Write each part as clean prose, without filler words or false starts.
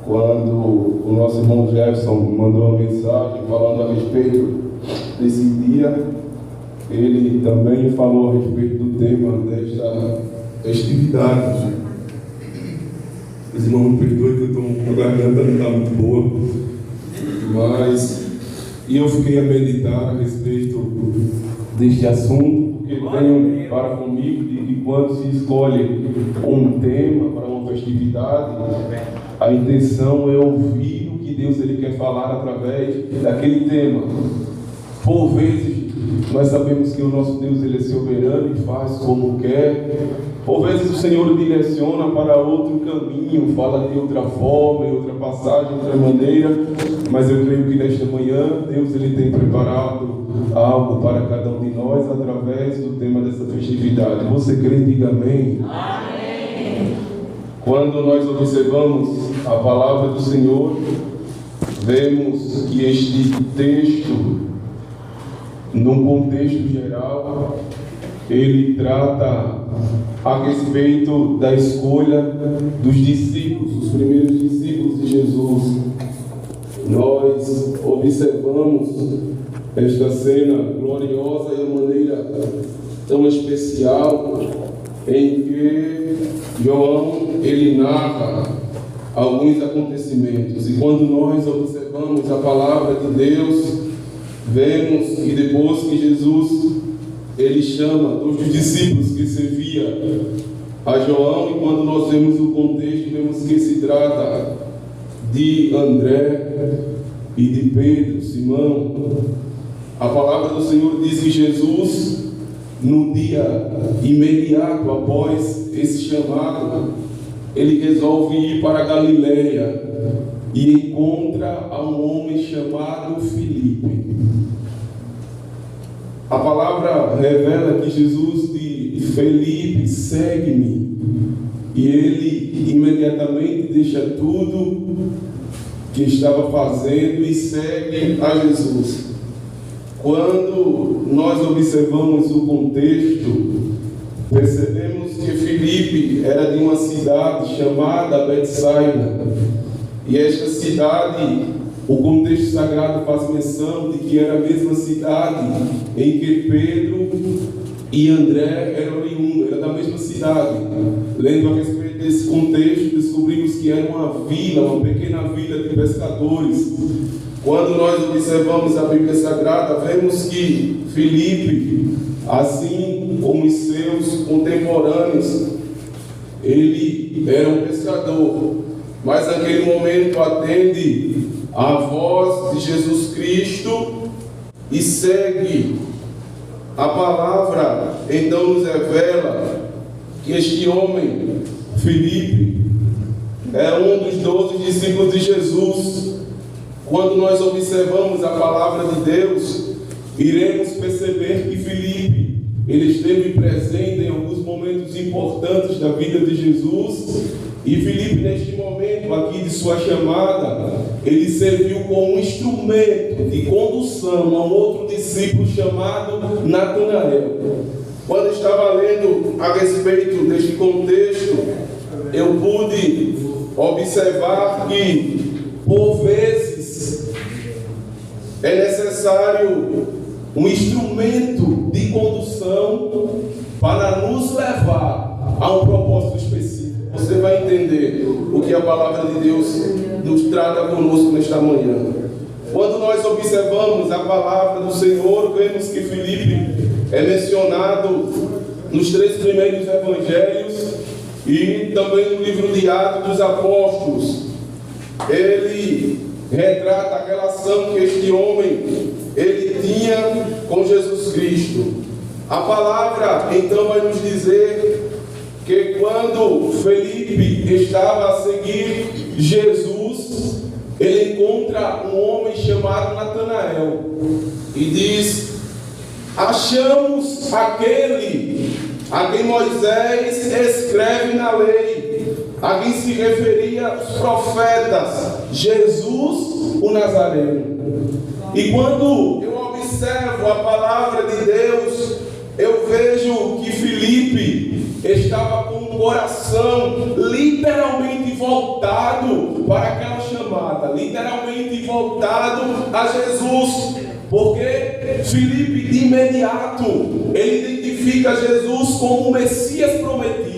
quando o nosso irmão Jefferson mandou uma mensagem falando a respeito desse dia. Ele também falou a respeito do tema desta festividade. Os irmãos me perdoem que eu estou com a garganta não está muito boa, mas eu fiquei a meditar a respeito deste assunto, porque tenho para comigo de quando se escolhe um tema para uma festividade, a intenção é ouvir o que Deus ele quer falar através daquele tema. Por vezes nós sabemos que o nosso Deus ele é soberano e faz como quer. Por vezes o Senhor direciona para outro caminho, fala de outra forma, em outra passagem, de outra maneira. Mas eu creio que nesta manhã Deus ele tem preparado algo para cada um de nós através do tema dessa festividade. Você crê? Diga amém. Amém. Quando nós observamos a palavra do Senhor, vemos que este texto, num contexto geral, ele trata a respeito da escolha dos discípulos, os primeiros discípulos de Jesus. Nós observamos esta cena gloriosa e de maneira tão especial em que João ele narra alguns acontecimentos. E quando nós observamos a palavra de Deus, vemos que depois que Jesus ele chama os discípulos que servia a João, e quando nós vemos o contexto, vemos que se trata de André e de Pedro, Simão. A palavra do Senhor diz que Jesus, no dia imediato após esse chamado, ele resolve ir para a Galileia e encontra a um homem chamado Filipe. A palavra revela que Jesus diz: Felipe, segue-me. E ele imediatamente deixa tudo que estava fazendo e segue a Jesus. Quando nós observamos o contexto, percebemos que Filipe era de uma cidade chamada Betsaida. E esta cidade, o contexto sagrado faz menção de que era a mesma cidade em que Pedro e André eram oriundos, era da mesma cidade. Lendo a respeito desse contexto, descobrimos que era uma vila, uma pequena vila de pescadores. Quando nós observamos a Bíblia Sagrada, vemos que Filipe, assim como os seus contemporâneos, ele era um pescador, mas naquele momento atende a voz de Jesus Cristo e segue. A palavra então nos revela que este homem, Filipe, é um dos 12 discípulos de Jesus. Quando nós observamos a palavra de Deus, iremos perceber que Filipe, ele esteve presente em alguns momentos importantes da vida de Jesus. E Filipe, neste momento aqui de sua chamada, ele serviu como um instrumento de condução a um outro discípulo chamado Natanael. Quando estava lendo a respeito deste contexto, eu pude observar que, por vezes, é necessário um instrumento de condução para nos levar a um propósito específico. Você vai entender o que a palavra de Deus nos trata conosco nesta manhã. Quando nós observamos a palavra do Senhor, vemos que Filipe é mencionado nos 3 primeiros evangelhos e também no livro de Atos dos Apóstolos. Ele retrata a relação que este homem ele tinha com Jesus Cristo. A palavra então vai nos dizer que quando Felipe estava a seguir Jesus, ele encontra um homem chamado Natanael e diz: achamos aquele a quem Moisés escreve na lei, a quem se referia os profetas, Jesus o Nazareno. E quando eu observo a palavra de Deus, eu vejo que Filipe estava com o coração literalmente voltado para aquela chamada, literalmente voltado a Jesus, porque Filipe de imediato ele identifica Jesus como o Messias prometido.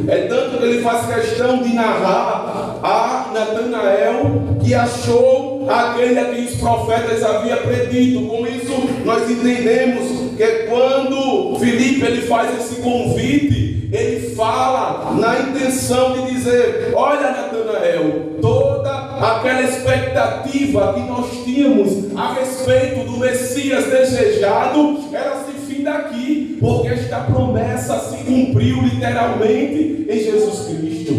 É tanto que ele faz questão de narrar a Natanael que achou aquele a quem os profetas haviam predito. Com isso nós entendemos que quando Filipe ele faz esse convite, ele fala na intenção de dizer: olha, Natanael, toda aquela expectativa que nós tínhamos a respeito do Messias desejado, ela se finda aqui, porque esta promessa se cumpriu literalmente em Jesus Cristo.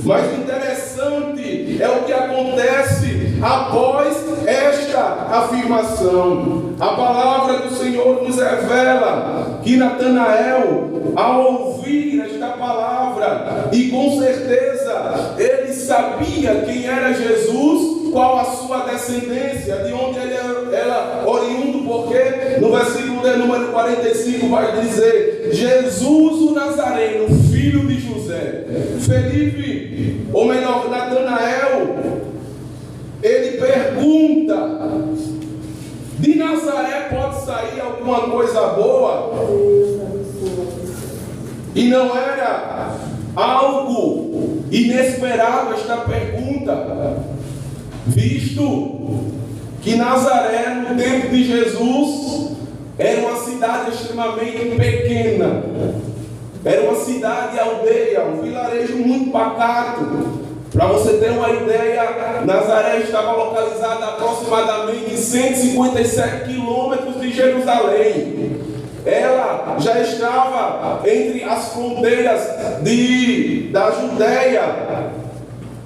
Mas o interessante é o que acontece após esta afirmação. A palavra do Senhor nos revela que Natanael, ao ouvir esta palavra, e com certeza ele sabia quem era Jesus, qual a sua descendência, de onde ele era oriundo, porque no versículo de número 45 vai dizer: Jesus o Nazareno, filho de José. Felipe, ou melhor, Natanael, ele pergunta: de Nazaré pode sair alguma coisa boa? E não era algo inesperado esta pergunta, visto que Nazaré, no tempo de Jesus, era uma cidade extremamente pequena, era uma cidade aldeia, um vilarejo muito pacato. Para você ter uma ideia, Nazaré estava localizada a aproximadamente 157 quilômetros de Jerusalém. Ela já estava entre as fronteiras da Judéia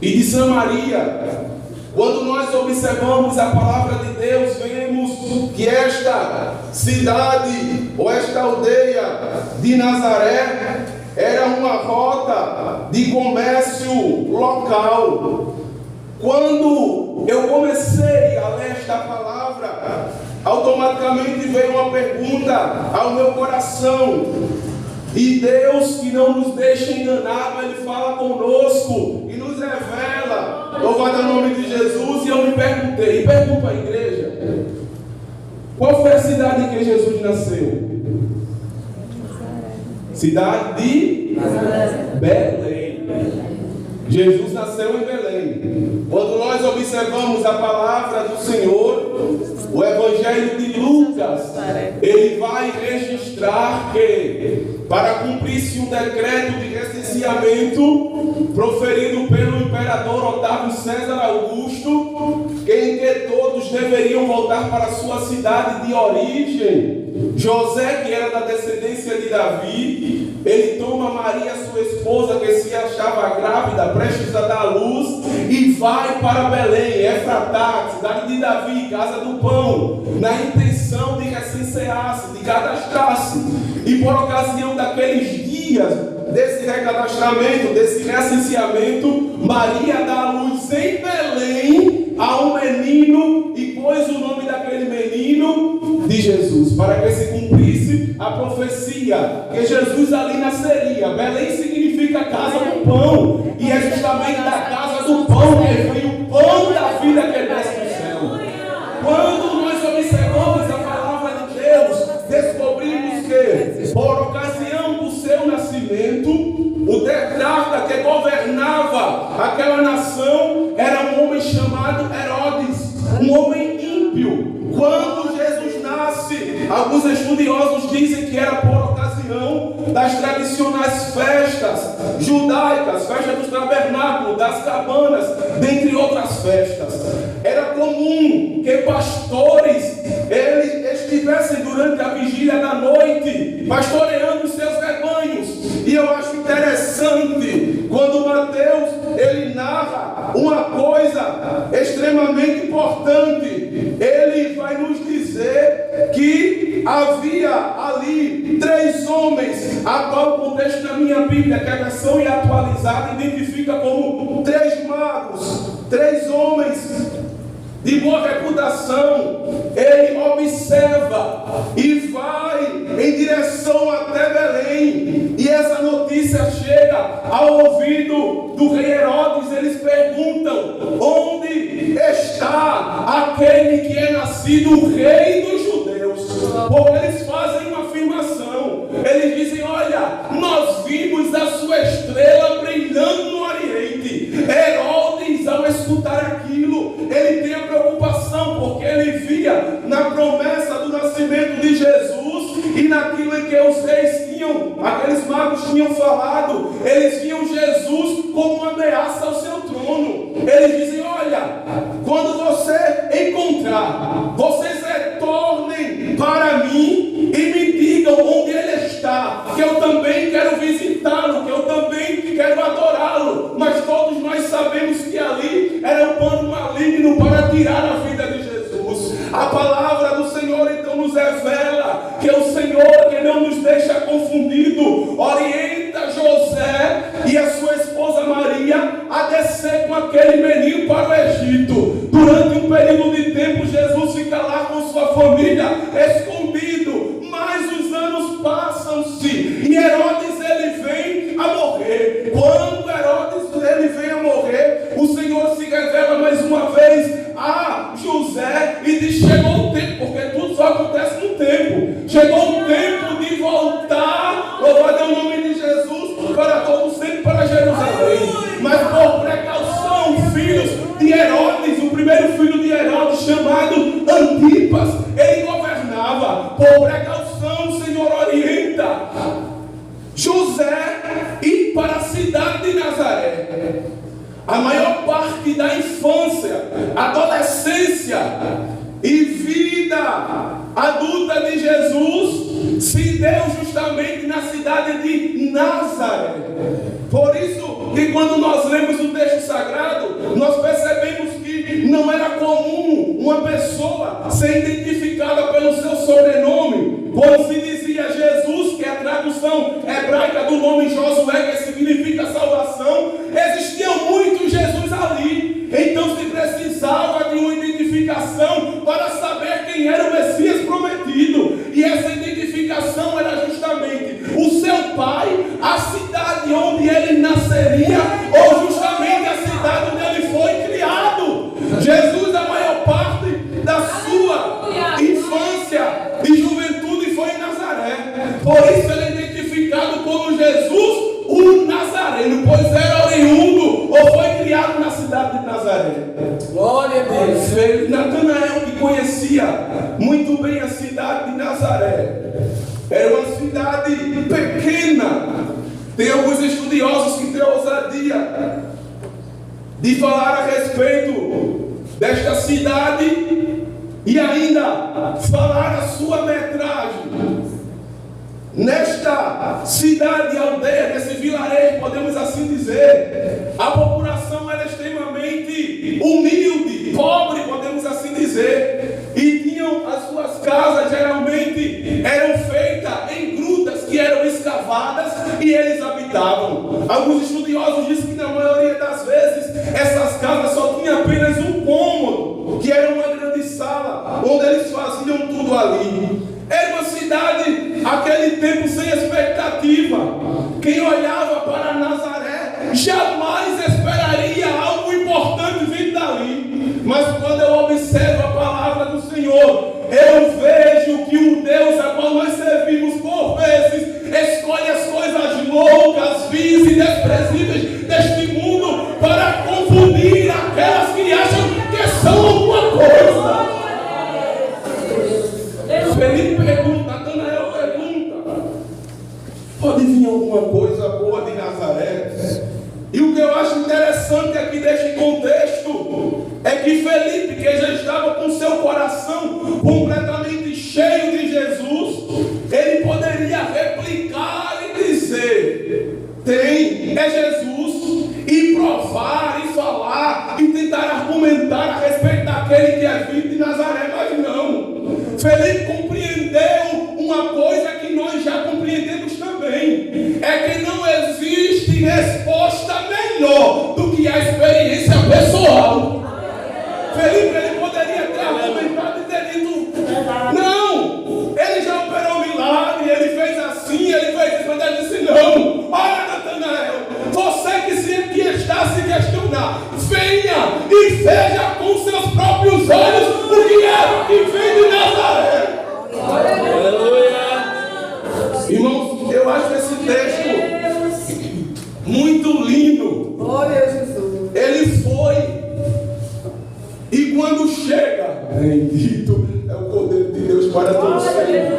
e de Samaria. Quando nós observamos a palavra de Deus, vemos que esta cidade ou esta aldeia de Nazaré era uma rota de comércio local. Quando eu comecei a ler esta palavra, automaticamente veio uma pergunta ao meu coração. E Deus, que não nos deixa enganar, Ele fala conosco e nos revela. Louvado é o nome de Jesus. E eu me perguntei, e pergunto à igreja: qual foi a cidade em que Jesus nasceu? Cidade de Belém. Jesus nasceu em Belém. Quando nós observamos a palavra do Senhor, o Evangelho de Lucas, ele vai registrar que, para cumprir-se um decreto de recenseamento proferido pelo imperador Otávio César Augusto, em que todos deveriam voltar para a sua cidade de origem, José, que era da descendência de Davi, ele toma Maria, sua esposa, que se achava grávida, prestes a dar à luz, e vai para Belém, Efratá, cidade de Davi, casa do pão, na intenção de recensear-se, de cadastrar-se. E por ocasião daqueles dias, desse recadastramento, desse recenseamento, Maria dá à luz em Belém a um menino e pôs o nome daquele menino de Jesus, para que se cumprisse a profecia que Jesus ali nasceria. Belém significa casa do pão, e é justamente da casa do pão que veio o pão da vida que desce do céu. Quando nós observamos a palavra de Deus, descobrimos que, por ocasião do seu nascimento, o tetrarca que governava aquela nação era um homem chamado Herodes, um homem ímpio. Quando Jesus nasce, alguns estudiosos dizem que era por ocasião das tradicionais festas judaicas, festa dos tabernáculos, das cabanas, dentre outras festas. Era comum que pastores eles estivessem durante a vigília da noite pastoreando os seus rebanhos. E eu acho interessante quando Mateus ele narra uma coisa extremamente importante. Ele vai nos dizer que havia ali 3 homens, a qual o contexto da minha Bíblia, que é a versão atualizada, identifica como 3 magos, 3 homens de boa reputação. Ele observa e vai em direção a essa notícia chega ao ouvido do rei Herodes. Eles perguntam: onde está aquele que é nascido rei dos judeus? Porque eles fazem uma afirmação. Eles dizem: olha, nós vimos a sua estrela brilhando no Oriente. Herodes, ao escutar aquilo, ele tem a preocupação, porque ele via na promessa do nascimento de Jesus e naquilo em que os reis tinham, aqueles magos tinham falado, eles viam Jesus como uma ameaça ao seu trono. Eles dizem: olha, quando você encontrar, vocês retornem para mim e me digam onde ele está, que eu também quero visitá-lo, que eu também quero adorá-lo. Mas todos nós sabemos que ali era um plano maligno para tirar a vida de Jesus. A palavra do Senhor então nos revela que o Senhor, que não nos deixa confundido, orienta José e a sua esposa Maria a descer com aquele menino para o Egito. Durante um período de tempo, Jesus fica lá com sua família, escondido. Mas os anos passam-se e Herodes ele vem a morrer. Quando Herodes ele vem a morrer, o Senhor se revela mais uma vez a José e diz: chegou o tempo, porque tudo só acontece no tempo. Chegou o tempo de voltar, louvado é o nome de Jesus, para todo sempre para Jerusalém. Mas por precaução, filhos de Herodes, o primeiro filho de Herodes, chamado Antipas, ele governava. Por precaução, o Senhor orienta José ir para a cidade de Nazaré. A maior parte da infância, adolescência e vida adulta de Jesus se deu justamente na cidade de Nazaré. Por isso que quando nós lemos o texto sagrado, nós percebemos que não era comum uma pessoa ser identificada pelo seu sobrenome. Quando se dizia Jesus, que é a tradução hebraica do nome Josué, que significa salvação, existiam muitos Jesus ali. Então se precisava de uma identificação para saber quem era o Messias prometido. E essa identificação era justamente o seu pai, a cidade onde ele nasceria, ou justamente a cidade onde ele foi criado. Jesus, a maior parte da sua infância e juventude foi em Nazaré. Por isso ele é identificado como Jesus, o Nazareno, pois era oriundo ou foi criado na cidade de Nazaré. Glória a Deus. Natanael, que conhecia muito bem a cidade de Nazaré, era uma cidade pequena. Tem alguns estudiosos que têm ousadia de falar a respeito desta cidade e ainda falar a sua metragem. Nesta cidade, aldeia, nesse vilarejo, podemos assim dizer, a população era extremamente humilde, pobre, podemos assim dizer, e tinham as suas casas, geralmente eram feitas em grutas que eram escavadas e eles habitavam. Alguns estudiosos dizem que na maioria das vezes essas casas só tinham apenas um cômodo, que era uma grande sala onde eles faziam tudo ali. Era uma cidade, aquele tempo, sem expectativa. Quem olhava para Nazaré jamais esperaria algo importante vindo dali. Mas quando eu observo a palavra do Senhor, eu vejo que o Deus a qual nós servimos por vezes escolhe as coisas loucas, vis e desprezíveis deste mundo para confundir aquelas que acham que são alguma coisa. Felipe pergunta, Natanael pergunta: veja com seus próprios olhos o que é que vem de Nazaré. Aleluia. Irmãos, eu acho esse texto muito lindo. Oh, meu Jesus. Ele foi, e quando chega, bendito é o poder de Deus para todos sempre.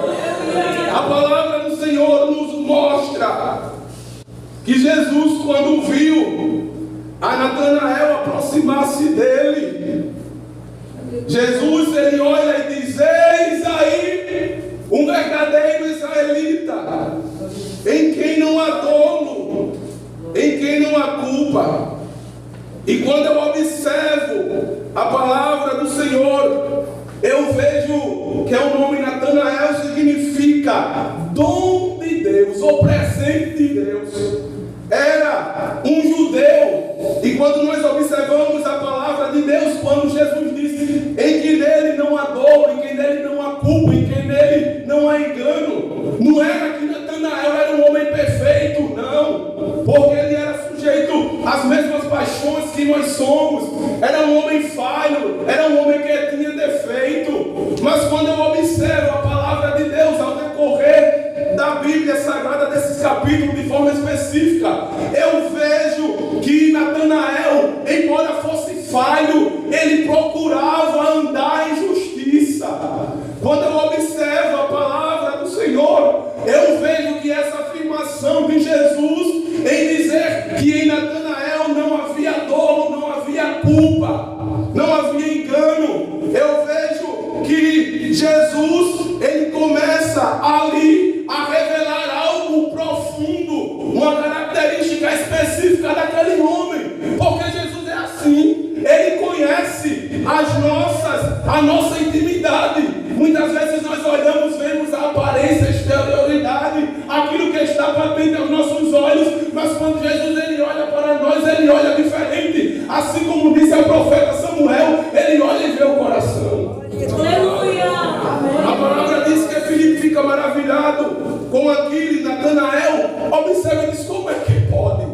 A palavra do Senhor nos mostra que Jesus, quando viu a Natanael aproximar-se dele, Jesus, ele olha e diz: eis aí um verdadeiro israelita, em quem não há dolo, em quem não há culpa. E quando eu observo a palavra do Senhor, eu vejo que o nome Natanael significa dom de Deus, ou presente de Deus. Era um judeu, e quando nós observamos a palavra de Deus, quando Jesus disse em que nele não há dolo, em que nele não há culpa, em que nele não há engano, não era que Natanael era um homem perfeito, não, porque ele era sujeito às mesmas paixões que nós somos, era um homem falho, era um homem que tinha defeito. Mas quando eu observo a palavra de Deus ao decorrer da Bíblia Sagrada, desses capítulos de forma específica, eu vejo que Natanael, embora fosse falho, ele procurava andar em justiça. Quando eu observo a palavra do Senhor, eu vejo que essa afirmação de Jesus em dizer que em Natanael não havia dolo, não havia culpa, não havia engano, eu vejo que Jesus, ele começa ali a revelar algo profundo, uma característica específica daquele homem, porque Jesus é assim, ele conhece a nossa intimidade. Muitas vezes nós olhamos, vemos a aparência, a exterioridade, aquilo que está patente aos nossos olhos, mas quando Jesus ele olha para nós, ele olha diferente. Assim como disse o profeta Samuel, ele olha e vê o coração. Aleluia. A palavra diz que Filipe fica maravilhado com aquilo, e Natanael observa e diz: como é que pode?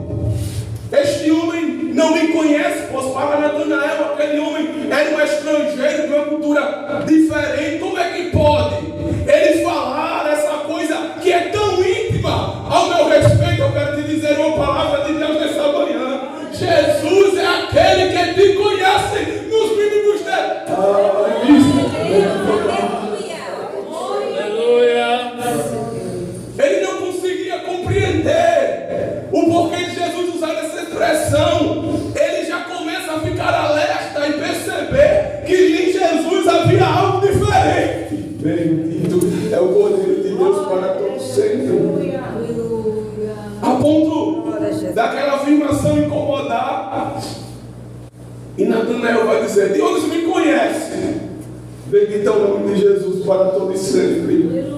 Este homem não me conhece, pois para Natanael aquele homem era um estrangeiro de uma cultura diferente. Como é que pode ele falar essa coisa que é tão íntima ao meu respeito? Eu quero te dizer uma palavra de Deus nessa manhã: Jesus é aquele que te conhece nos mínimos detalhes. Ele não conseguia compreender o porquê de Jesus usar essa expressão. Ele já começa a ficar alerta e perceber que em Jesus havia algo diferente. Bendito é o poder de Deus para todos sempre. A ponto daquela afirmação incomodar. E Natanael vai dizer: de onde você me conhece? Bendito é o nome de Jesus para todos sempre.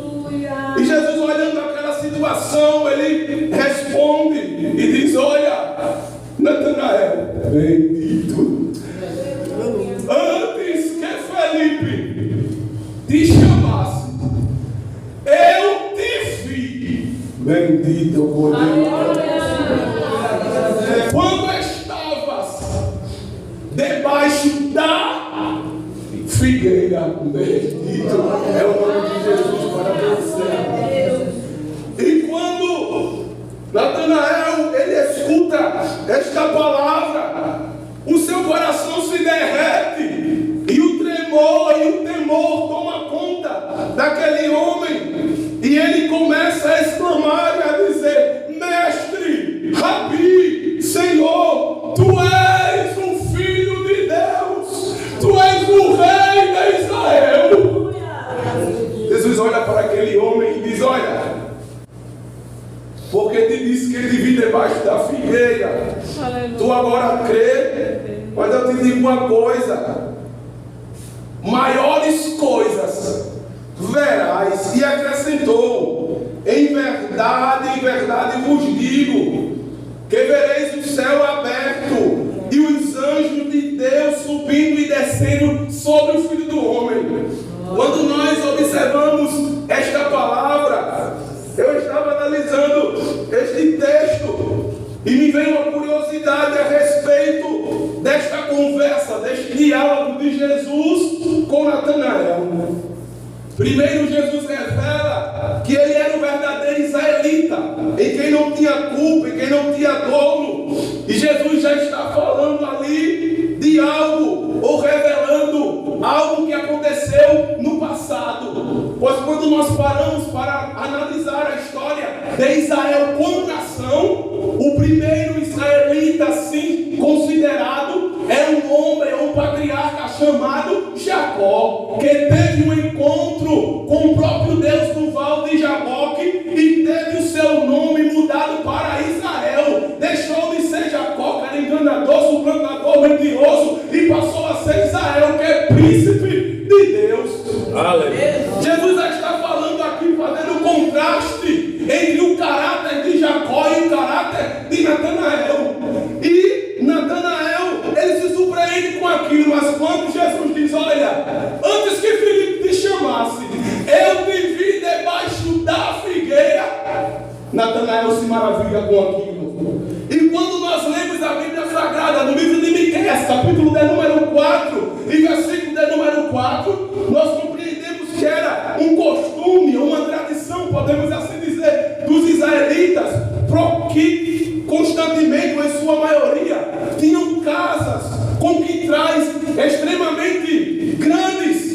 E Jesus, olhando aquela situação, ele responde e diz: olha, Natanael, bendito, antes que Felipe te chamasse, eu te vi. Bendito é o poder. Quando estavas debaixo da figueira, bendito é o nome de Jesus para você. E quando Natanael ele escuta esta palavra, o seu coração se derrete, e o tremor e o temor toma conta daquele homem, e ele começa a exclamar e a dizer: mestre, Rabi, Senhor, tu és o Filho de Deus, tu és o Rei de Israel. Jesus olha para aquele homem e diz: olha, porque te disse que ele vive debaixo da figueira, tu agora crê, mas eu te digo uma coisa: maiores coisas verás. E acrescentou: em verdade vos digo, que vereis o céu aberto e os anjos de Deus subindo e descendo sobre o Filho do Homem. Quando nós observamos esta palavra, eu estava analisando este texto e me veio uma curiosidade a respeito desta conversa, deste diálogo de Jesus com Natanael. Primeiro, Jesus revela que ele era o verdadeiro israelita, em quem não tinha culpa, em quem não tinha dono. E Jesus já está falando ali de algo, ou revelando algo que aconteceu no passado. Pois quando nós paramos para analisar a história de Israel como nação, o primeiro israelita assim considerado é um homem, um patriarca chamado Jacó, que teve um encontro com o próprio Deus no Val de Jaboque e teve o seu nome mudado para Israel. Deixou de ser Jacó, que era enganador, suplantador, mentiroso, e passou a ser Israel, que é príncipe de Deus. Aleluia. Jesus já está falando aqui, fazendo um contraste entre o caráter de Jacó e o caráter de Natanael. E Natanael, ele se surpreende com aquilo, mas quando Jesus diz: olha, antes que Filipe te chamasse, eu te vi debaixo da figueira, Natanael se maravilha com aquilo. E quando nós lemos a Bíblia Sagrada, no livro de Miqueias, capítulo de número 4, e versículo de número 4, nós compreendemos que era um costume, uma tradição, podemos assim dizer, dos israelitas, que constantemente, ou em sua maioria, tinham casas com quintais extremamente grandes,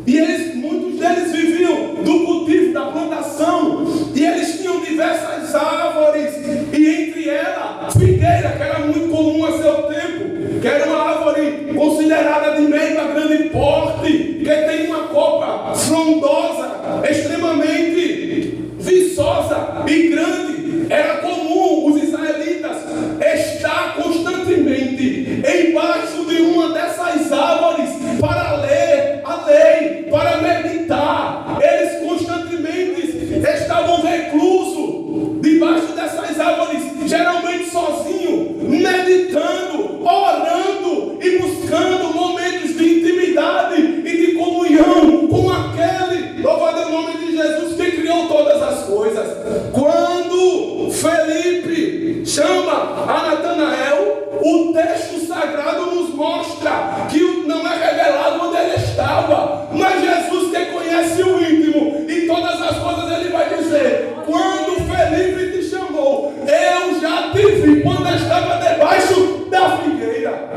e muitos deles viviam do cultivo, da plantação, e eles tinham diversas árvores, e entre elas, figueira, que era muito comum a seu tempo, que era uma árvore considerada de médio a grande porte, que tem uma copa frondosa, extremamente viçosa e grande. Era comum os israelitas estar constantemente embaixo de uma dessas árvores para ler a lei, para meditar. Eles constantemente estavam reclusos debaixo dessas árvores, geralmente sozinhos, meditando, orando e buscando momentos de intimidade e de comunhão com aquele, louvado é o nome de Jesus, que criou todas as coisas. Quando Felipe chama a Natanael, o texto sagrado nos mostra que não é revelado onde ele estava, mas Jesus, que conhece o íntimo e todas as coisas, ele vai dizer: quando Felipe te chamou, eu já te vi quando estava debaixo da figueira.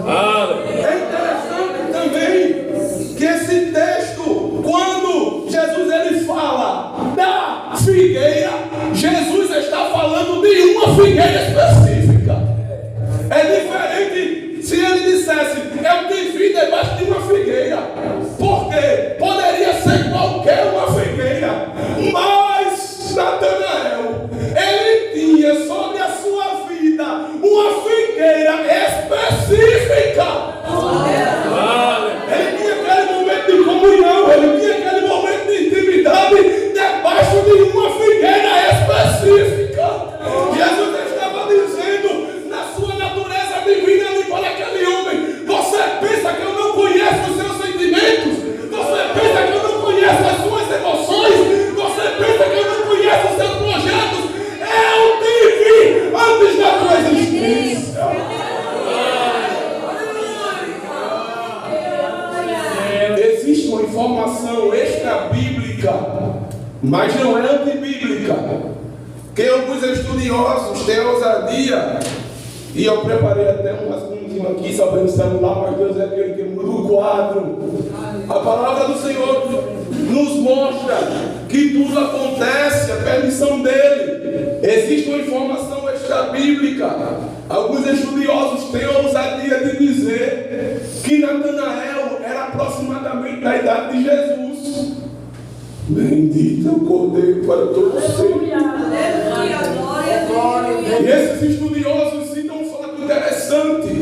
É interessante também que esse texto, quando Jesus ele fala da figueira, Jesus está falando de uma figueira específica. É diferente se ele dissesse: eu te vi debaixo de uma figueira, porque poderia ser qualquer uma figueira, mas Natanael, ele tinha sobre a sua vida uma figueira específica. Ele tinha aquele momento de comunhão, ele tinha aquele momento de intimidade debaixo de uma figueira específica. Jesus estava dizendo na sua natureza divina ali para aquele homem: você pensa que eu não conheço os seus sentimentos? Você pensa que eu não conheço as suas emoções? Você pensa que eu não conheço os seus projetos? Eu te vi antes da tua existência. Existe uma informação extra-bíblica, mas não é antibíblica, que alguns estudiosos têm ousadia, e eu preparei até um rascunhozinho aqui, só para no celular, mas Deus é aquele que muda o quadro. A palavra do Senhor nos mostra que tudo acontece, a permissão dele. Existe uma informação extra-bíblica. Alguns estudiosos têm a ousadia de dizer que Natanael era aproximadamente da idade de Jesus. Bendito é o Cordeiro para todos sempre. E esses estudiosos citam um fato interessante.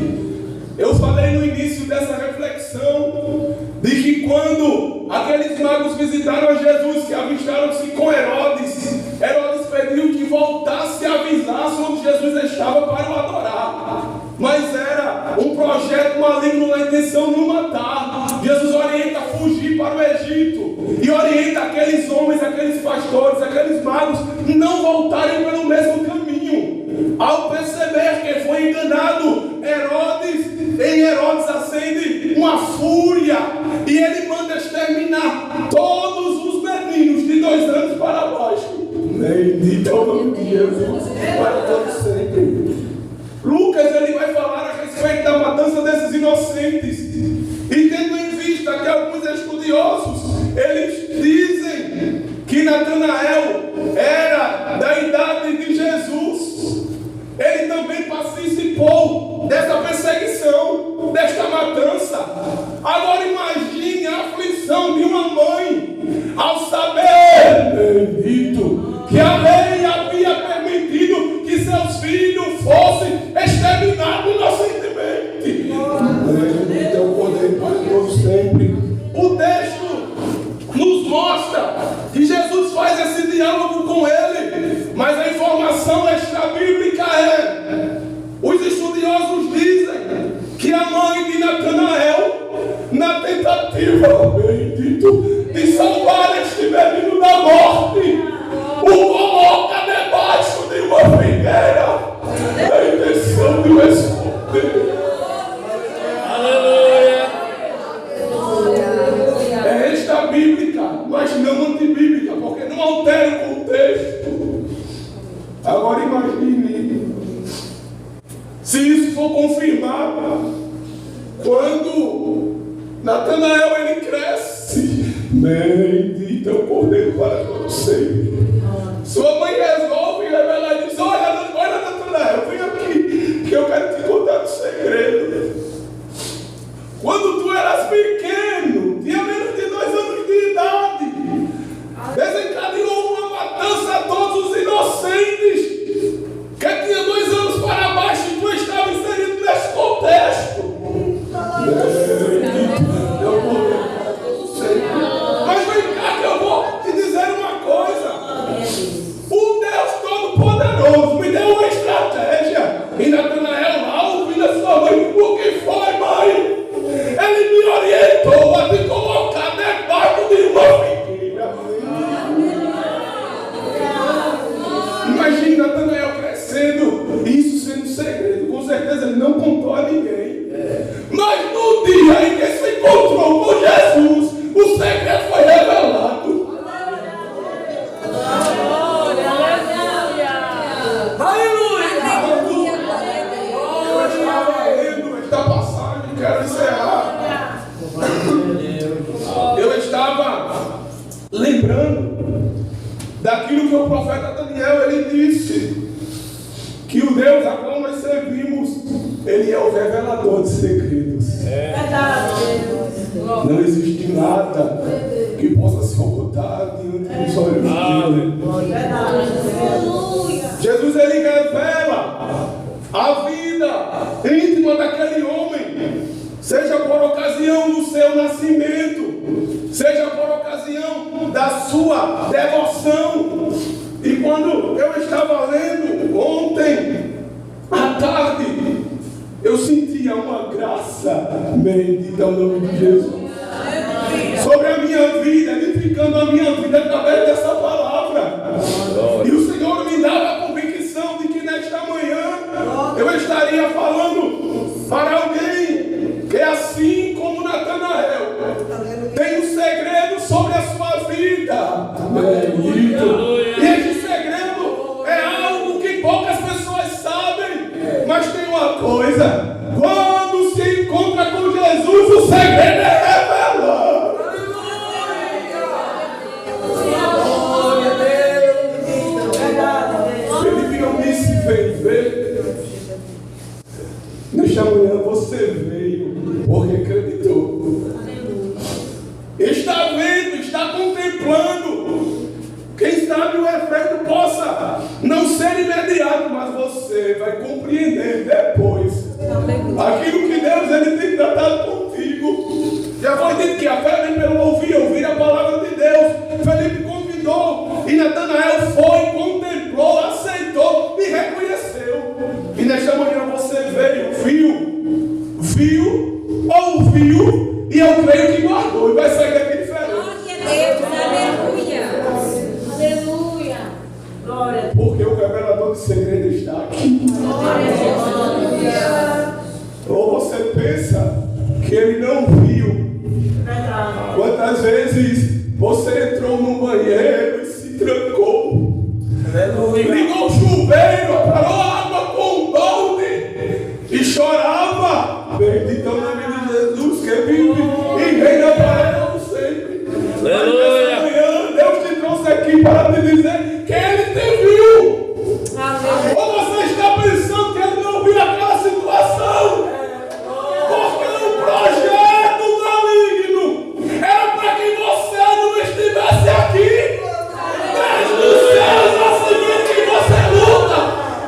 Eu falei no início dessa reflexão de que quando aqueles magos visitaram a Jesus, que avistaram-se com Herodes, Herodes pediu que voltasse a avisasse onde Jesus estava para o adorar. Mas era um projeto maligno na intenção de o matar. Jesus orienta a fugir para o Egito e orienta aqueles homens, aqueles pastores, aqueles magos não voltarem pelo mesmo caminho. Ao perceber que foi enganado, Herodes em Herodes acende uma fúria e ele manda exterminar todos os meninos de 2 anos para baixo. Bendito é o nome de Jesus, para todos sempre. Lucas ele vai falar a respeito da matança desses inocentes. E tendo em vista que alguns estudiosos eles dizem que Natanael era da idade de Jesus, ele também participou dessa perseguição, desta matança. Agora imagine a aflição de uma mãe ao saber, bendito, que a lei havia permitido que seus filhos fossem exterminados inocentemente. Bendito é o poder para todos sempre. O texto nos mostra que Jesus faz esse diálogo com ele, mas a informação extra-bíblica é: os estudiosos dizem que a mãe de Natanael, na tentativa, bendito, de salvar este menino da morte, o coloca debaixo de uma figueira, na intenção de o esconder. É extra bíblica, mas não antibíblica, porque não altera o contexto. Agora imagine se isso for confirmado quando Natanael ele cresce. Bendito é o Cordeiro para todos sempre. Sua mãe resolve revelar e diz: olha Natanael, vem aqui que eu quero te contar um segredo. Quando tu eras pequeno, tinha menos de 2 anos de idade, desencadeou uma matança a todos os inocentes que tinha 2 anos para baixo e tu estava inserido nesse contexto. Mas vem cá que eu vou te dizer uma coisa. O Deus Todo-Poderoso me deu uma estratégia. E Natanael lá ouvindo a sua mãe: o que foi, mãe? Ele me orientou a te colocar debaixo de uma figueira. Imagina Natanael crescendo, isso sendo segredo. Com certeza ele não contou a ninguém. Mas no dia em que se encontrou com Jesus, o segredo foi revelado. Aleluia! Eu estava lendo esta passagem, quero encerrar. Eu estava lembrando daquilo que o profeta Daniel ele disse, que o Deus a qual nós servimos, ele é o revelador de segredos. Não existe nada que possa se ocultar diante dos olhos dele. Jesus ele revela a vida íntima daquele homem, seja por ocasião do seu nascimento, seja por ocasião da sua devoção. E quando eu estava lendo ontem à tarde, eu sentia uma graça, bendita o nome de Jesus, sobre a minha vida, edificando a minha vida através dessa palavra. E o Senhor me dava a convicção de que nesta manhã eu estaria falando para alguém que, assim como Natanael, tem um segredo sobre a sua vida. Bendito. E esse segredo é algo que poucas pessoas sabem, mas tem uma coisa: quando se encontra com Jesus, o segredo é revelado. Felipe Eunice veio ver. Nesta manhã você veio porque acreditou. Está vendo, está contemplando. Quem sabe o efeito possa não ser imediato, mas você vai compreender depois aquilo que Deus ele tem tratado contigo. Já foi dito que a fé vem pelo ouvir a palavra de Deus. Felipe convidou e Natanael foi, contemplou, aceitou e reconheceu. E nesta manhã você viu, ouviu, e eu creio que guardou e vai sair daqui diferente. Aleluia. Aleluia. Glória. Porque o revelador de segredo está aqui. Glória. Ou você pensa não viu. Quantas vezes você entrou no banheiro e se trancou? Ligou o chuveiro, parou a água com um balde e chorava. Bendito é o nome de Jesus que vive e reina para todo sempre. Aleluia. Mas nessa manhã Deus te trouxe aqui para te dizer que Ele te viu. Ou você está pensando que Ele não viu aquela situação? Porque o projeto maligno era para que você não estivesse aqui. Desde os céus, assim que você luta,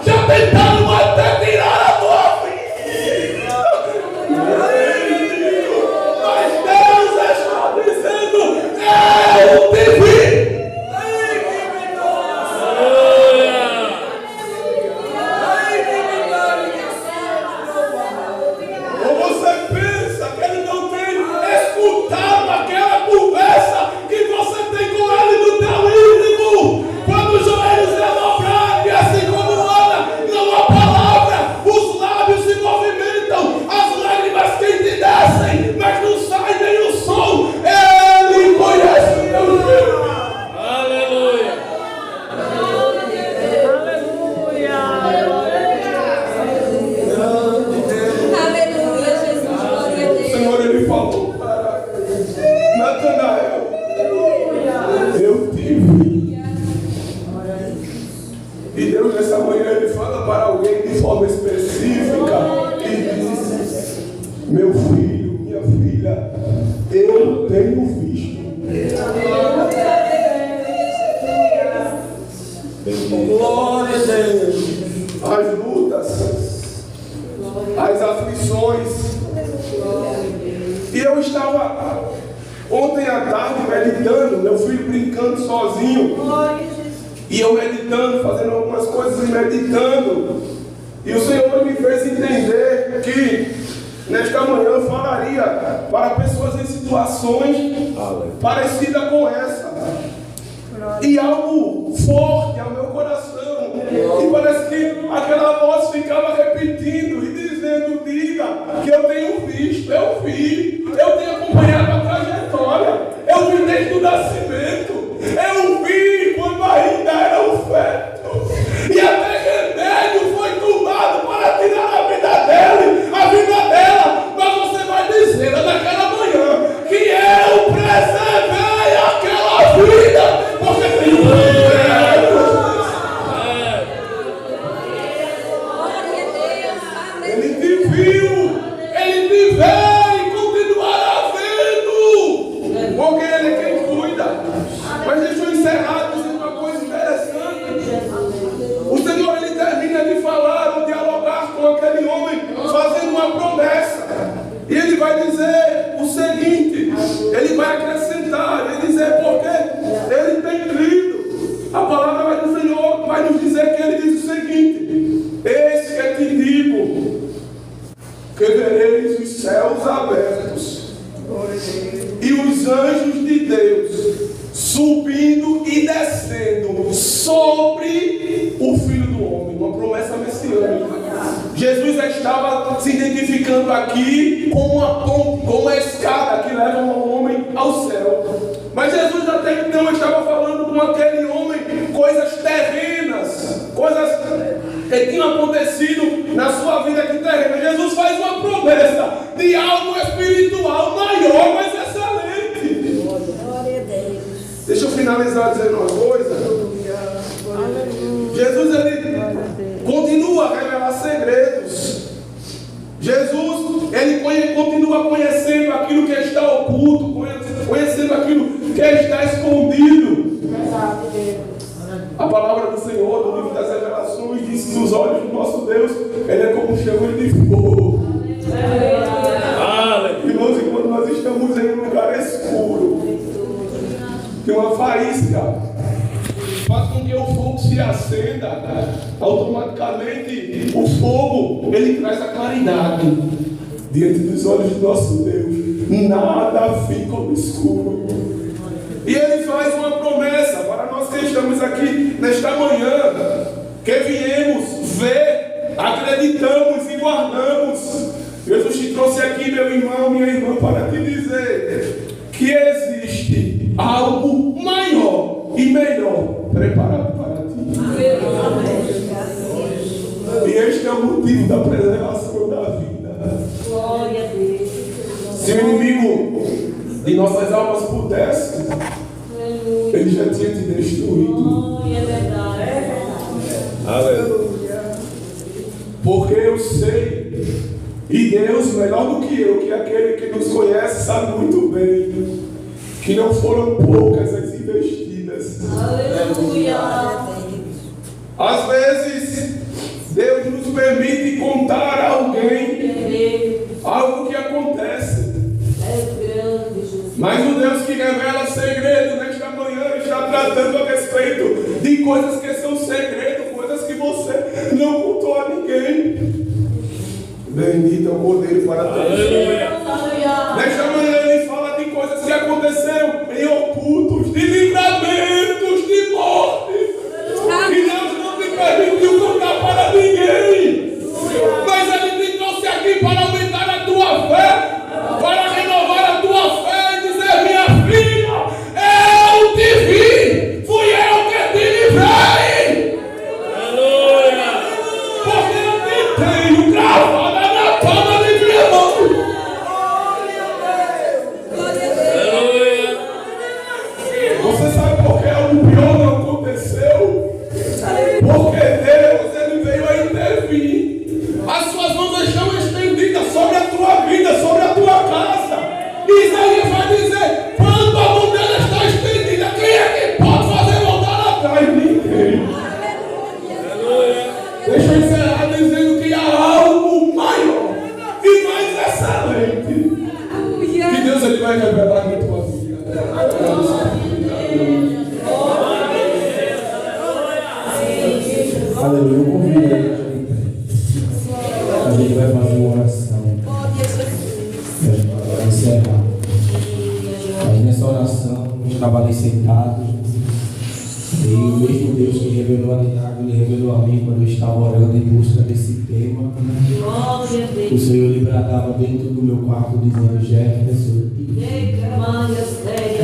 já tentaram até tirar a tua vida. Mas Deus está dizendo: eu te vi. Ou você pensa que Ele não tem escutado aquela conversa que você tem com Ele no teu íntimo? Quando os joelhos se dobram, e assim como Ana, não há palavra, os lábios se movimentam, as lágrimas que te descem, mas não sai nem o som. Ele conhece o teu jeito. Aleluia. Aleluia, Jesus, glória a O Deus. Senhor, Ele falou para Natanael: eu te vi. E Deus nessa manhã Ele fala para alguém de forma específica e diz: meu filho, minha filha, eu tenho visto. Glória a Deus. As lutas, as aflições. E eu estava ontem à tarde meditando, meu filho brincando sozinho. E eu meditando, fazendo algumas coisas e meditando. E o Senhor me fez entender que nesta manhã eu falaria para pessoas em situações parecidas com essa. E algo forte ao meu coração. E parece que aquela voz ficava repetindo e dizendo: diga que eu tenho visto, eu vi, eu tenho acompanhado a trajetória, eu vi desde o nascimento, eu vi quando ainda era um feto, e até remédio foi tomado para tirar a vida dele, a vida dela. Mas você vai dizer naquela manhã que eu preservei aquela vida, porque tenho privilégio. Ele te viu, Ele te vê e continuará vendo, porque Ele é quem cuida. Mas deixa eu encerrar dizendo uma coisa interessante. O Senhor, Ele termina de falar, de dialogar com aquele homem, fazendo uma promessa. E Ele vai dizer o seguinte, Ele vai acrescentar, Ele dizer porque Ele tem crido. A palavra do Senhor vai nos dizer que Ele diz o seguinte: eis que te digo que vereis os céus abertos e os anjos de Deus subindo e descendo sobre o Filho do Homem. Uma promessa messiânica. Jesus estava se identificando aqui com uma ponte, com uma escada que leva um homem ao céu. Mas Jesus até então estava falando com aquele homem coisas terrenas, coisas que tinham acontecido na sua vida aqui terrena. Jesus faz uma promessa de algo espiritual maior, mas excelente. Glória a Deus. Deixa eu finalizar dizendo uma coisa. Jesus, Ele continua a revelar segredos. Jesus, Ele continua conhecendo aquilo que está oculto, conhecendo aquilo que está escondido. A palavra do Senhor, no livro das revelações, diz que os olhos do nosso Deus, Ele é como um chama de fogo. Irmãos, e quando nós estamos em um lugar escuro, que uma faísca faz com que o fogo se acenda, automaticamente o fogo, ele traz a claridade diante dos olhos do nosso Deus. Nada fica no escuro. E Ele faz uma promessa para nós que estamos aqui nesta manhã, que viemos ver, acreditamos e guardamos. E Jesus te trouxe aqui, meu irmão, minha irmã, para te dizer que existe algo maior e melhor preparado para ti. E este é o motivo da preservação da vida. Glória a Deus. Se o inimigo de nossas almas pudesse, ele já tinha te destruído. É verdade. Aleluia. Porque eu sei, e Deus, melhor do que eu, que é aquele que nos conhece, sabe muito bem, que não foram poucas as investidas. Aleluia. Às vezes, Deus nos permite contar a alguém algo que acontece. Mas o Deus que revela segredo nesta manhã está tratando a respeito de coisas que são segredo, coisas que você não contou a ninguém. Bendito é o Cordeiro para todos. Nesta manhã ele fala de coisas que aconteceram em ocultos, de livramentos, de mortes. E Deus não te permitiu contar para ninguém. Mas ele te trouxe aqui para aumentar a tua fé, para renovar a tua fé e dizer: minha filha, eu te vi, fui eu que te livrei. Aleluia. Porque eu te tenho gravada na palma de minha mão. Aleluia. Você sabe por que algo pior não aconteceu? Porque Deus, ele veio a intervir. As suas mãos estão estendidas sobre a tua vida, sobre a tua casa. Isaías vai dizer: quando a mão dela está estendida, quem é que pode fazer voltar atrás? Ninguém. Aleluia. Deixa eu encerrar dizendo que há algo maior e mais excelente que Deus ele vai revelar na tua vida. Aleluia, eu convido a gente vai fazer uma oração para encerrar. Mas nessa oração, a gente estava ali sentado e o mesmo Deus que revelou a Tiago, ele revelou a mim quando eu estava orando em busca desse tema. O Senhor lhe bradava dentro do meu quarto dizendo: Jefferson.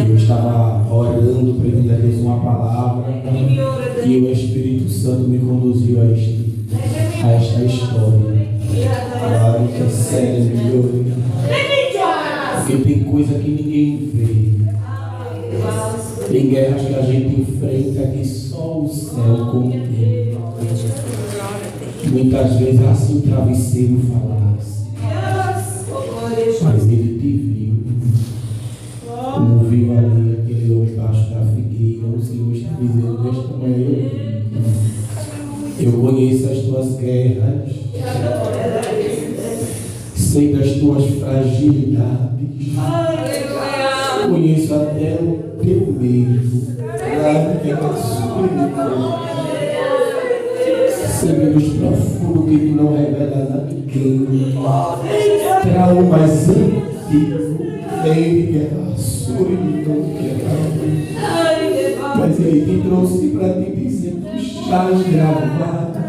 Eu estava orando, pedindo a Deus uma palavra e o Espírito Santo me conduziu a esta história. Claro que é sério, meu Deus. Porque tem coisa que ninguém vê. Tem guerras que a gente enfrenta que só o céu contém. Muitas vezes assim o travesseiro falasse, mas ele te viu. Como viu ali aquele homem embaixo da figueira, o Senhor está dizendo: nesta manhã eu conheço as tuas guerras, sei das tuas fragilidades, conheço até o teu medo, segredos profundos que tu não revelas a ninguém, traumas antigos, mas ele te trouxe para te dizer: tu estás gravado.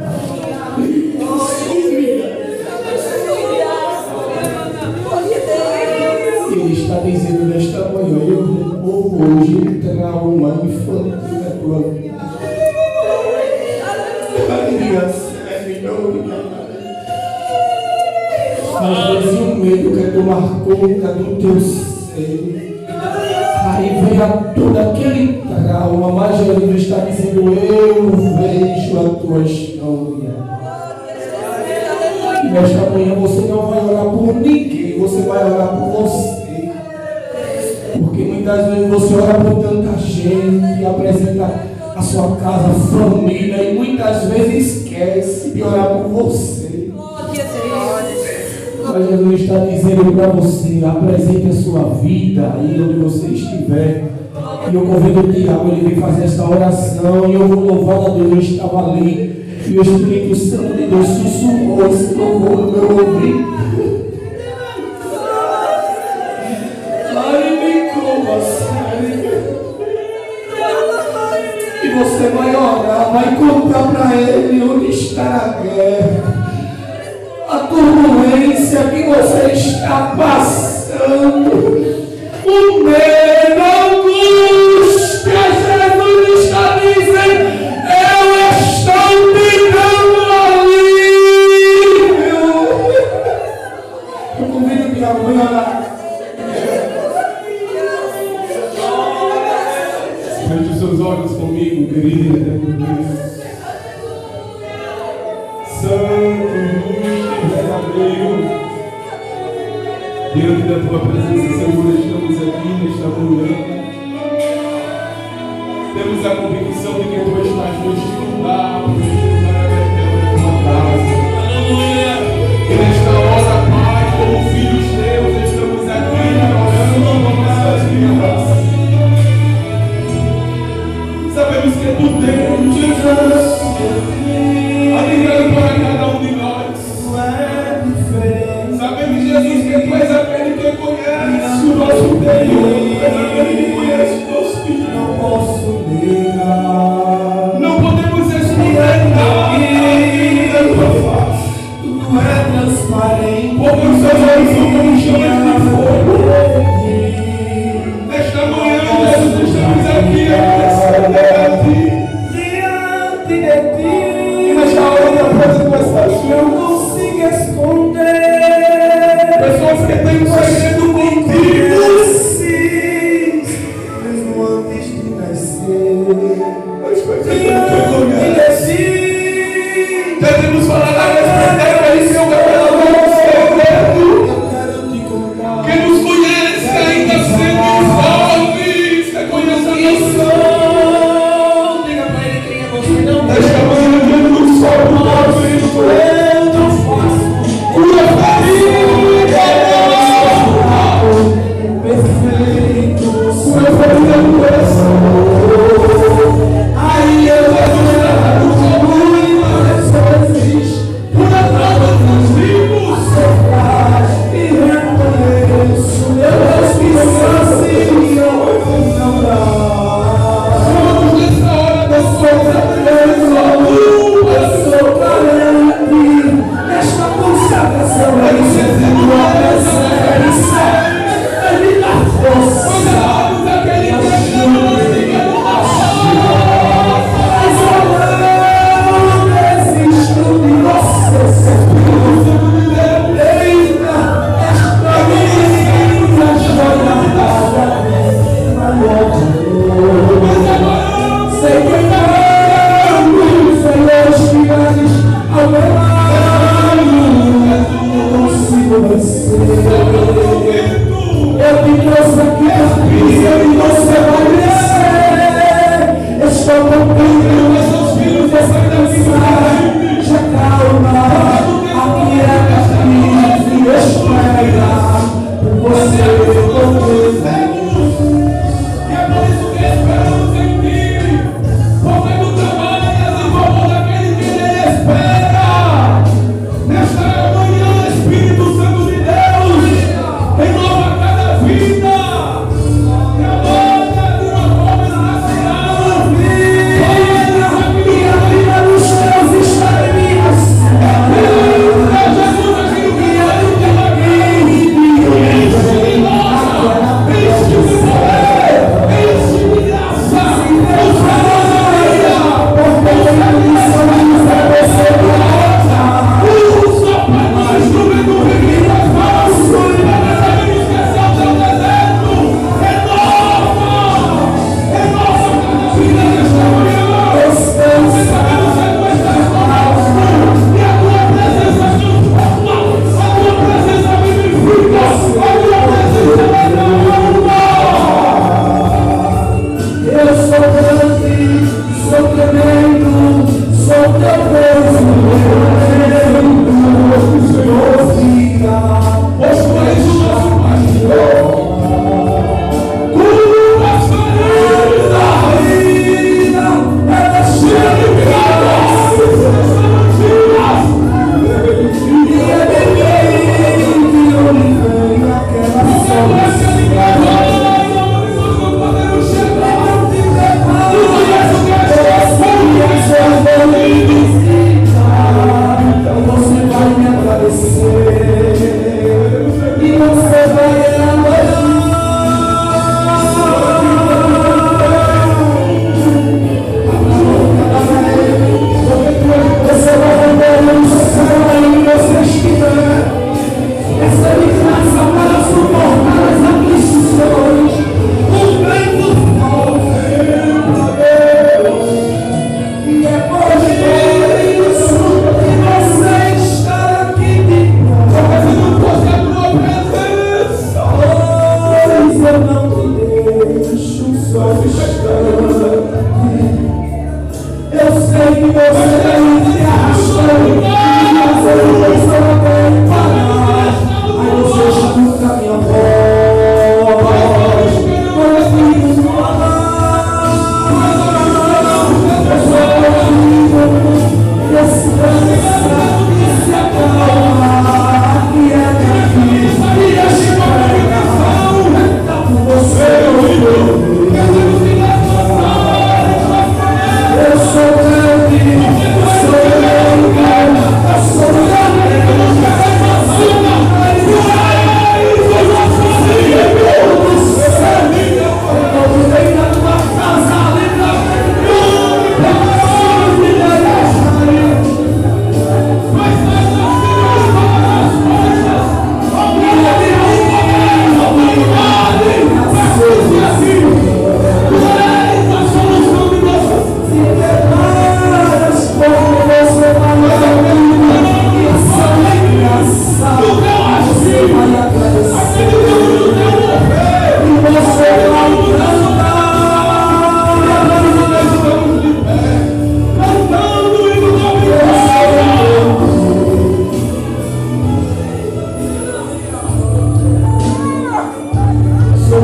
Ele está dizendo nesta manhã: eu removo hoje o trauma infantil da tua vida. Às vezes o medo quer tomar conta do teu ser. Aí vem a todo aquele trauma, mas Jesus está dizendo: eu vejo a tua história. E nesta manhã você não vai orar por ninguém, você vai orar por você. Porque muitas vezes você ora por tanta gente, apresenta a sua casa, família, e muitas vezes esquece de orar por você. Mas Jesus está dizendo para você: apresente a sua vida aí onde você estiver. E eu convido o Tiago, ele vem fazer essa oração. E eu vou louvar a Deus. Eu estava ali e o Espírito Santo de Deus sussurrou esse louvor no meu ouvido. E você vai orar, vai contar para ele onde está a guerra. A turbulência que você está passando, o medo, a angústia, Jesus está dizendo: eu estou te dando alívio. Eu convido minha mãe a orar. Feche os seus olhos comigo, querida. Santo, justo, verdadeiro. Diante da tua presença, Senhor, estamos aqui nesta manhã. Temos a convicção de que tu estás neste lugar, na tua casa. Aleluia. E nesta hora, Pai, como filhos teus, estamos aqui orando por nossas vidas. Sabemos que tu tens, Jesus, alinhando para cada um de nós. Sabemos, Jesus, que tu és aquele que conhece o nosso Deus, tu és aquele que conhece o nosso filho. Não posso negar, Não podemos esconder nada da tua face. tudo é transparente. Porque os seus olhos são como chamas de fogo. Nesta manhã, Jesus, estamos aqui agradecendo a ti. Diante de ti, E nesta hora, na apresentação, não consigo esconder. pessoas que têm um segredo contigo. Mesmo antes de nascer, Mas foi feito diante conheces. de ti, Devemos falar a respeito daquele seu revelador segredo. eu quero te contar. Que nos conhece ainda sendo jovens. Reconheça a Quem nossa. sou? Diga pra ele quem é você. Não Nesta manhã, Jesus, só o nosso eu não faço cura ferida. perfeito. Cura ferida no coração. Aí eu vou muito mais vezes. Cura todos os vivos. E reconheço Deus que assim eu não dá. Vamos nessa hora da sua presença. Eu sou carente nesta consagração. Tua presença me dá força. Vamos aquele que nos liga no Mas eu não desisto de você. Eita, esta minha jornada maior de dor. Sei que não, Senhor, estiveres ao meu lado, não consigo vencer. Eu te trouxe aqui na crise e você vai vencer. Estou cumprindo esses filhos dessa mensagem. Já calma, aqui é a crise e espera por você. E é por isso que esperamos em ti. Porque tu trabalhas em favor daquele que ele espera. Nesta manhã, Espírito Santo de Deus, renova cada vida. Trabalha de uma forma especial. E a vida dos teus está em minhas Instrumento de vida,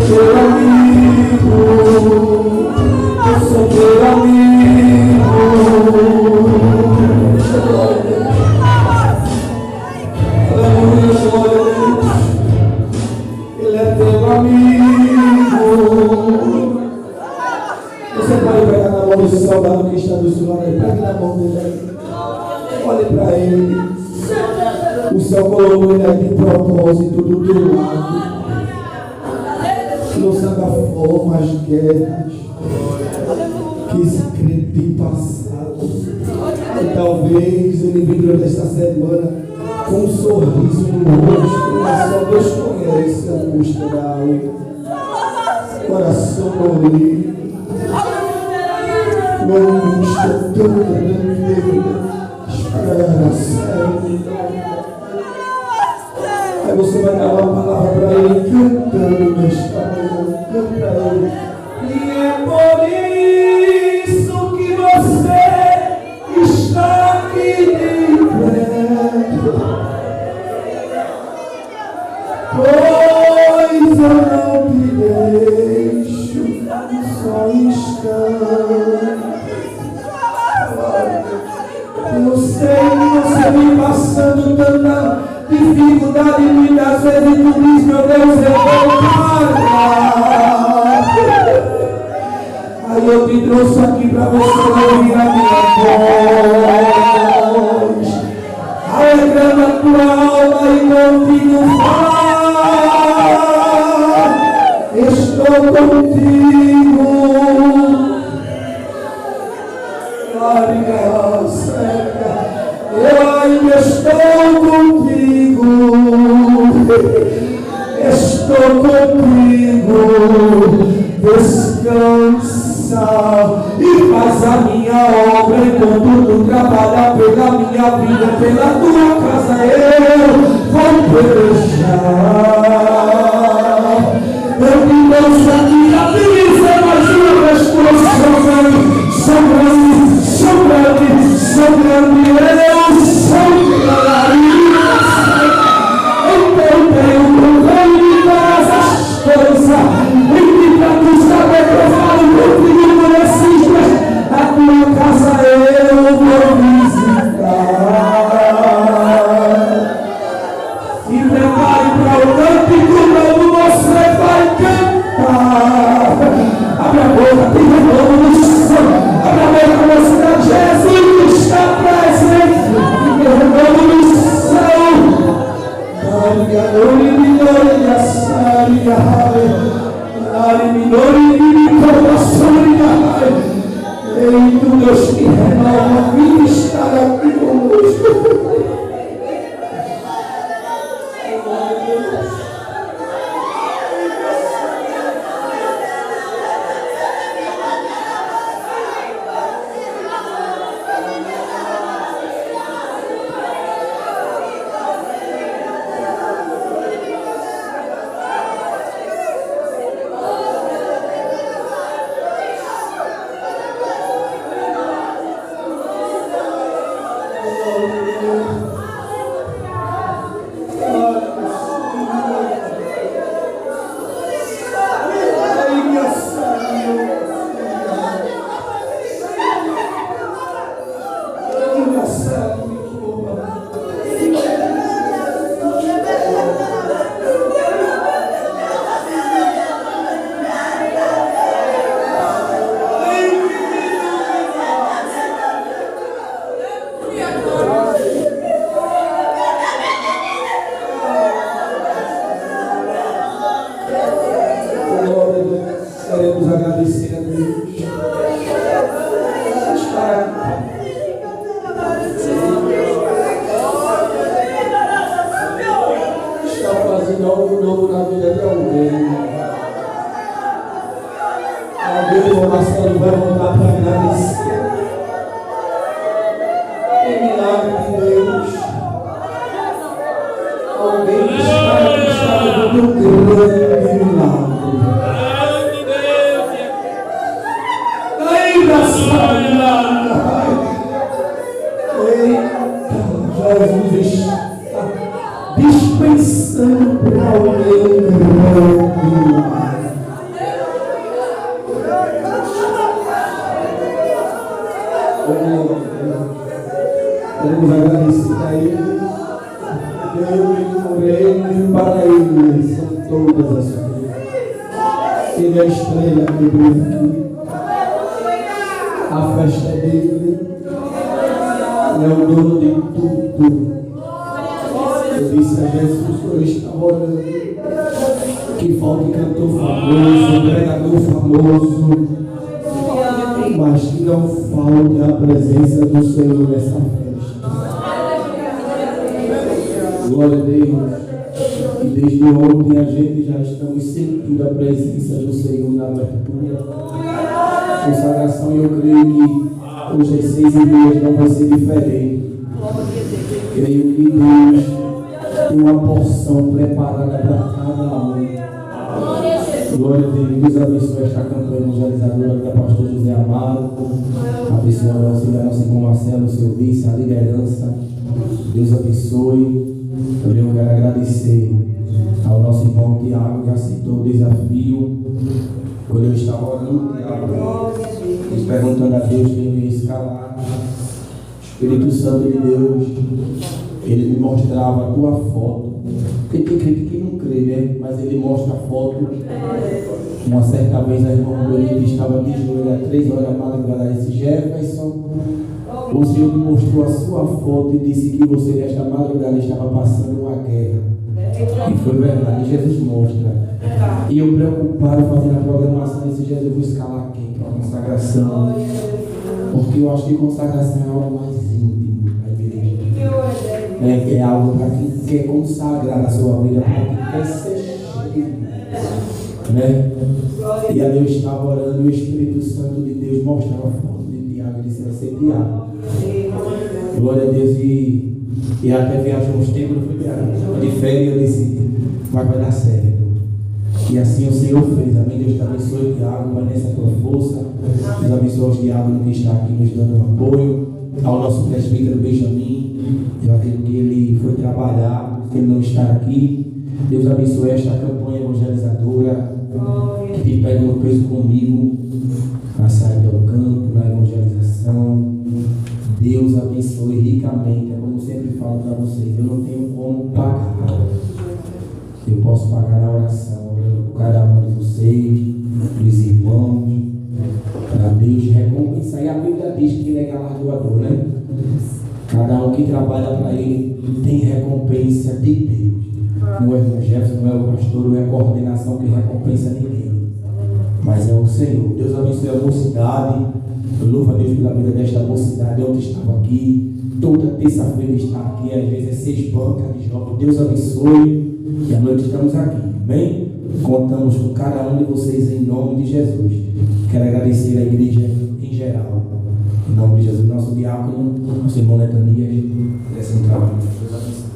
teu amigo, eu sou teu amigo. Aleluia, glória a Deus. Ele é teu amigo. Você pode pegar na mão desse soldado que está do seu lado, pegue na mão dele aí. Olhe para ele. O céu colocou ele aí de propósito do teu lado. Não sabe a forma, as guerras que esse crente tem passado. E talvez ele venha durante esta semana com um sorriso no rosto, mas só Deus conhece a angústia da alma. Coração dorido, uma angústia tão grande. Espera, Senhor. Aí você vai dar uma palavra para ele, cantando nesta manhã, canta para ele. E é por isso que você está aqui de perto. Pois eu não te deixo só instante. Eu sei que você vem passando tanta dificuldade, muitas vezes tu diz, meu Deus, eu vou parar. Aí eu te trouxe aqui para você ouvir a minha voz, alegrando a tua alma e contigo falar. Estou contigo, glória seca. Eu ainda estou contigo, descansa e faz a minha obra enquanto tu trabalha pela minha vida, pela tua casa eu vou pelejar. Eu te lanço aqui a dizer mais uma vez, sou grande, sou grande, sou grande, eu sou grande. Eu tenho controle de todas as coisas. E para tu saber que eu falo contigo por esses dias, a tua casa eu vou visitar. E prepare para o cântico novo, você vai cantar. Abre a boca, diga novo no céu. Abre a boca, mocidade, Jesus está presente. Diga novo no céu. Eita, Deus que renova, vim estar aqui conosco. Queremos agradecer a Deus. Está fazendo algo novo na vida de alguém. Alguém do Marcelo vai voltar para agradecer. Que milagre de Deus. Alguém que está vendo um grande milagre. Jesus está dispensando para alguém grande milagre. todas as coisas. Ele é a estrela que brilha aqui. A festa é dele. Ele é o dono de tudo. Eu disse a Jesus que eu estava orando que falte cantor famoso, pregador famoso, mas que não falte a presença do Senhor nessa festa. Glória a Deus. E desde ontem a gente já estamos sentindo a presença do Senhor na abertura. Consagração, e eu creio que hoje às 6h30 não vai ser diferente. Creio que Deus tem uma porção preparada para cada um. Glória a Deus. Deus abençoe esta campanha evangelizadora do pastor José Amaro, abençoando o auxílio da nossa irmã Marcelo, seu vice, a liderança. Deus abençoe. Também eu quero agradecer ao nosso irmão Tiago, que aceitou o desafio. Quando eu estava orando, Tiago, perguntando a Deus quem eu ia escalar. Espírito Santo de Deus, ele me mostrava a tua foto. Porque tem crente que não crê, né? Mas ele mostra a foto. Uma certa vez a irmã Bonita estava de joelho às 3 horas da madrugada. Disse: Jefferson, o Senhor me mostrou a sua foto e disse que você nesta madrugada estava passando uma guerra. E foi verdade, Jesus mostra. E eu preocupado fazendo a programação desse Jesus, eu vou escalar quem para a consagração. Porque eu acho que consagração é algo mais íntimo da igreja. É algo para quem quer consagrar a sua vida, para quem quer ser cheio. Né? E ali eu estava orando e o Espírito Santo de Deus mostrava a foto de Tiago. Ele disse: vai ser Tiago. Glória a Deus. E até viajou uns tempos, de férias, eu disse: vai dar certo. E assim o Senhor fez. Amém. Deus te abençoe, Tiago, vai nessa tua força. Deus abençoe os diáconos que estão aqui nos dando um apoio. Ao nosso presbítero Benjamin, eu acredito que ele foi trabalhar, que ele não está aqui. Deus abençoe esta campanha evangelizadora que te pega no peso comigo na saída ao campo, na evangelização. Deus abençoe ricamente. É como eu sempre falo para vocês: eu não tenho como pagar. Eu posso pagar na oração, por cada um de vocês, dos irmãos, para Deus recompensar. E a Bíblia diz que ele é galardoador, né? Cada um que trabalha para ele tem recompensa de Deus. Não é o Jefferson, não é o pastor, não é a coordenação que recompensa ninguém, mas é o Senhor. Deus abençoe a mocidade. Eu louvo a Deus pela vida desta mocidade. Ontem estava aqui, toda terça-feira está aqui, às vezes é 6 bancas de jovens. Deus abençoe. E à noite estamos aqui, amém? Contamos com cada um de vocês em nome de Jesus. Quero agradecer a igreja em geral, em nome de Jesus. Nosso diácono, nosso irmão Netanias, desse um trabalho. Deus abençoe.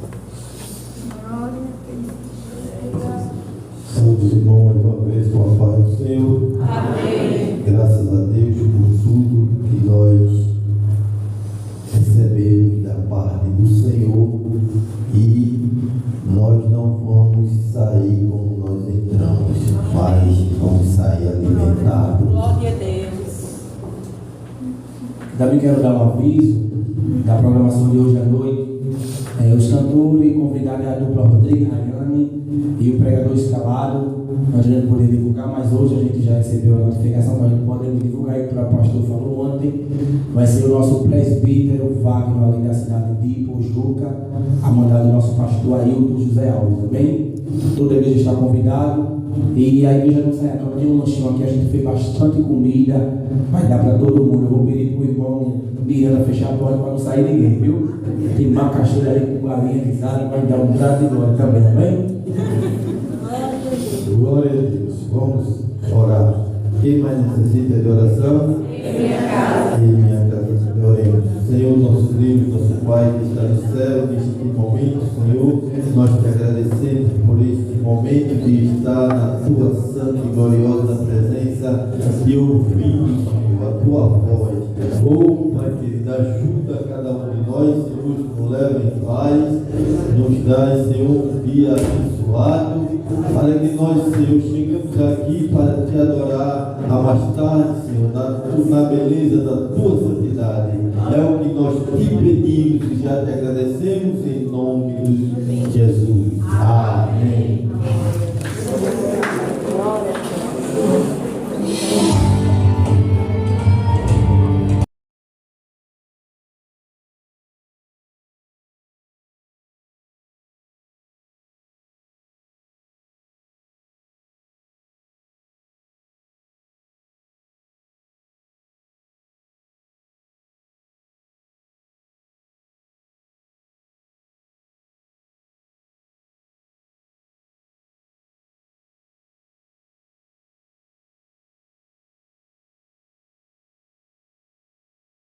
Santos irmãos, mais uma vez, com a paz do Senhor. Amém. Graças a Deus por tudo que nós recebemos da parte do Senhor, e nós não vamos sair como nós entramos, mas vamos sair alimentados. Glória a Deus. Também quero dar um aviso da programação de hoje à noite. Os cantores e convidados é a dupla Rodrigo Rayane e o pregador escalado. Nós não podemos divulgar, mas hoje a gente já recebeu a notificação, nós não podemos divulgar. E o pastor falou ontem, vai ser o nosso presbítero Wagner, ali da cidade de Ipojuca, a mandar do nosso pastor Ailton José Alves, amém? Toda a igreja está convidado. E a igreja não sai não, tem um lanchinho aqui, a gente fez bastante comida, vai dar para todo mundo. Eu vou pedir para o irmão Miranda fechar a porta para não sair ninguém, viu? Tem macaxeira ali com galinha guisada, vai dar um prato de glória também, amém? Glória a Deus. Vamos orar. Quem mais necessita de oração? Em minha casa. Em minha casa. Oremos. Senhor, nosso Deus, nosso Pai que está no céu, neste momento, Senhor, nós te agradecemos por este momento de estar na tua santa e gloriosa presença e ouvir, Senhor, a tua voz. Oh, Pai querido, ajuda cada um de nós, Senhor, nos leva em paz, nos dá, Senhor, um dia abençoado, para que nós, Senhor, chegamos aqui para te adorar a mais tarde, Senhor, na beleza da tua santidade. É o que nós te pedimos e já te agradecemos em nome de Jesus.